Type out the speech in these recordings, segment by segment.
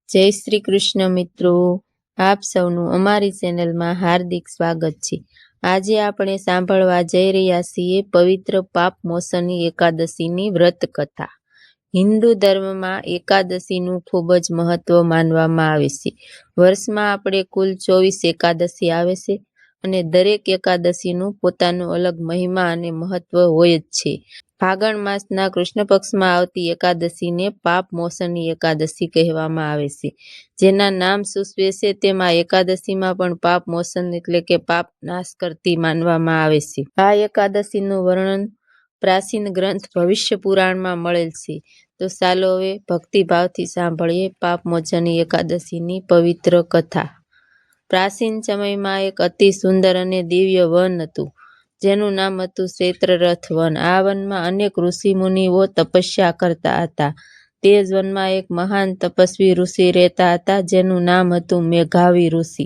જય શ્રી કૃષ્ણ મિત્રો, આપ સૌનું અમારી ચેનલમાં હાર્દિક સ્વાગત છે। આજે આપણે સાંભળવા જઈ રહ્યા છીએ પવિત્ર પાપ મોચની એકાદશીની વ્રત કથા। હિન્દુ ધર્મમાં એકાદશીનું ખૂબ જ મહત્વ માનવામાં આવે છે। વર્ષમાં આપણે કુલ 24 એકાદશી આવે છે અને દરેક એકાદશીનું પોતાનું અલગ મહિમા અને મહત્વ હોય જ છે। ફાગણ માસના કૃષ્ણ પક્ષમાં આવતી એકાદશીને પાપ મોચની એકાદશી કહેવામાં આવે છે। જેના નામ સૂચવે છે તેમાં એકાદશીમાં પણ પાપ મોચન એટલે કે પાપ નાશ કરતી માનવામાં આવે છે। આ એકાદશીનું વર્ણન પ્રાચીન ગ્રંથ ભવિષ્ય પુરાણમાં મળેલ છે। તો ચાલો હવે ભક્તિભાવથી સાંભળીએ પાપ મોચની એકાદશીની પવિત્ર કથા। પ્રાચીન સમયમાં એક અતિ સુંદર અને દિવ્ય વન હતું જેનું નામ હતું ક્ષેત્રરથ વન। આ વનમાં અનેક ઋષિ મુનિઓ તપસ્યા કરતા હતા। તે જ વનમાં એક મહાન તપસ્વી ઋષિ રહેતા હતા જેનું નામ હતું મેઘાવી ઋષિ।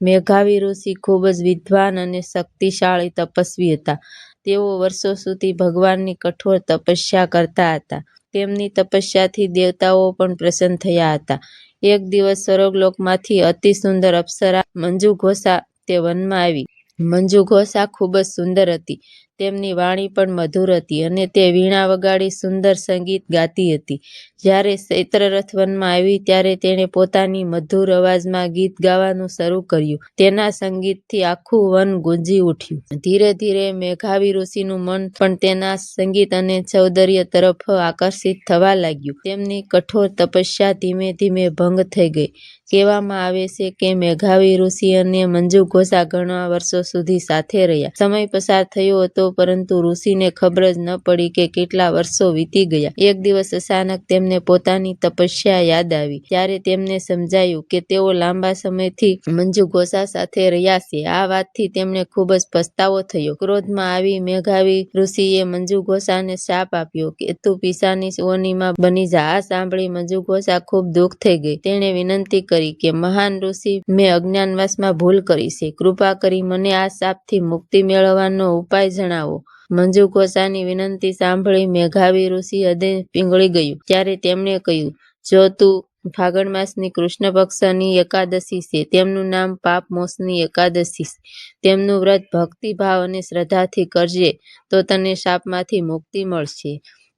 મેઘાવી ઋષિ ખૂબ જ વિદ્વાન અને શક્તિશાળી તપસ્વી હતા। તેઓ વર્ષો સુધી ભગવાનની કઠોર તપસ્યા કરતા હતા। તેમની તપસ્યાથી દેવતાઓ પણ પ્રસન્ન થયા હતા। એક દિવસ સ્વર્ગલોકમાંથી અતિ સુંદર અપ્સરા મંજુઘોષા તે વનમાં આવી। મંજુઘોષા ખૂબ જ સુંદર હતી। તેમની વાણી પણ મધુર હતી અને તે વીણા વગાડી સુંદર સંગીત ગાતી હતી। જ્યારે ક્ષેત્રરથ વનમાં આવી ત્યારે તેણે પોતાની મધુર અવાજમાં ગીત ગાવાનું શરૂ કર્યું। તેના સંગીતથી આખું વન ગુંજી ઉઠ્યું। ધીરે ધીરે મેઘાવી ઋષિનું મન પણ તેના સંગીત અને સૌંદર્ય તરફ આકર્ષિત થવા લાગ્યું। તેમની કઠોર તપસ્યા ધીમે ધીમે ભંગ થઈ ગઈ। કહેવામાં આવે છે કે મેઘાવી ઋષિ અને મંજુઘોષા ઘણા વર્ષો સુધી સાથે રહ્યા। સમય પસાર થયો હતો પરંતુ ઋષિને ખબર જ ન પડી કે કેટલા વર્ષો વીતી ગયા। એક દિવસ અચાનક તેમને પોતાની તપસ્યા યાદ આવી। ત્યારે તેમને સમજાયું કે તેઓ લાંબા સમયથી મંજુઘોષા સાથે રહ્યા છે। આ વાતથી તેમને ખૂબ જ પસ્તાવો થયો। ક્રોધમાં આવી મેઘાવી ઋષિએ મંજુઘોષાને શાપ આપ્યો કે તું પિશાચની યોનિમાં બની જા। આ સાંભળી મંજુઘોષા ખૂબ દુઃખ થઈ ગઈ। તેણે વિનંતી કરી કે મહાન ઋષિ, મેં અજ્ઞાનવશમાં ભૂલ કરી છે। કૃપા કરી મને આ શાપથી મુક્તિ મેળવવાનો ઉપાય જણાવો। મંજુઘોષાની વિનંતી સાંભળી મેઘાવી ઋષિ હૃદય પીંગળી ગયું। ત્યારે તેમણે કહ્યું, જો તું ફાગણ માસની કૃષ્ણ પક્ષની એકાદશી છે તેમનું નામ પાપ મોચની એકાદશી છે। તેમનું વ્રત ભક્તિભાવ અને શ્રદ્ધાથી કરજે તો તને શાપમાંથી મુક્તિ મળશે।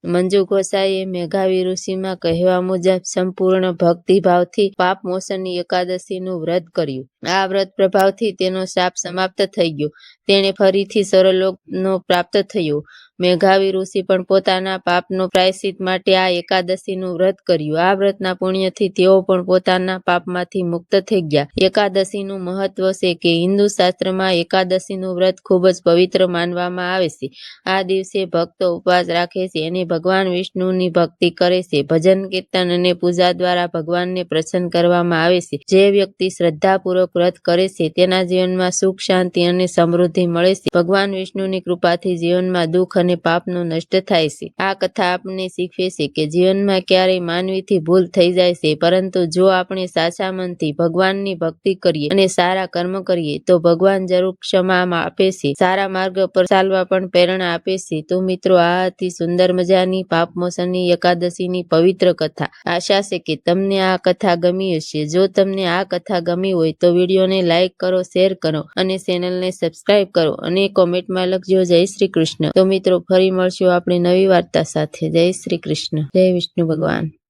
મંજુઘોષાએ મેઘાવી ઋષિમાં કહેવા મુજબ સંપૂર્ણ ભક્તિભાવથી પાપ મોચની એકાદશીનું વ્રત કર્યું। આ વ્રત પ્રભાવથી તેનો શાપ સમાપ્ત થઈ ગયો। તેણે ફરીથી સ્વર્ગલોકનો પ્રાપ્ત થયો। મેઘાવી ઋષિ પણ પોતાના પાપનો પ્રાયશ્ચિત માટે આ એકાદશીનું વ્રત કર્યું। આ વ્રતના પુણ્યથી તેઓ પણ પોતાના પાપમાંથી મુક્ત થઈ ગયા। એકાદશીનું મહત્વ છે કે હિન્દુ શાસ્ત્રમાં એકાદશીનું વ્રત ખૂબ જ પવિત્ર માનવામાં આવે છે। આ દિવસે ભક્તો ઉપવાસ રાખે છે અને ભગવાન વિષ્ણુની ભક્તિ કરે છે। ભજન કીર્તન અને પૂજા દ્વારા ભગવાનને પ્રસન્ન કરવામાં આવે છે। જે વ્યક્તિ શ્રદ્ધાપૂર્વક વ્રત કરે છે તેના જીવનમાં સુખ, શાંતિ અને સમૃદ્ધિ મળે છે। ભગવાન વિષ્ણુની કૃપાથી જીવનમાં દુઃખ અને પાપનો નષ્ટ થાય છે। આ કથા આપણને શીખવે છે કે જીવનમાં ક્યારેય માનવીથી ભૂલ થઈ જાય છે પરંતુ જો આપણે સાચા મનથી ભગવાનની ભક્તિ કરીએ અને સારા કર્મ કરીએ તો ભગવાન જરૂર ક્ષમા આપે છે, સારા માર્ગ પર ચાલવા પણ પ્રેરણા આપે છે। તો મિત્રો, આ હતી સુંદર મજાની પાપ મોચની એકાદશીની પવિત્ર કથા। આશા છે કે તમને આ કથા ગમી હશે। જો તમને આ કથા ગમી હોય તો વિડીયોને લાઈક કરો, શેર કરો અને ચેનલને સબસ્ક્રાઈબ કરો અને કોમેન્ટમાં લખજો જય શ્રી કૃષ્ણ। તો મિત્રો, ફરી મળશું આપણે નવી વાર્તા સાથે। જય શ્રી કૃષ્ણ, જય વિષ્ણુ ભગવાન।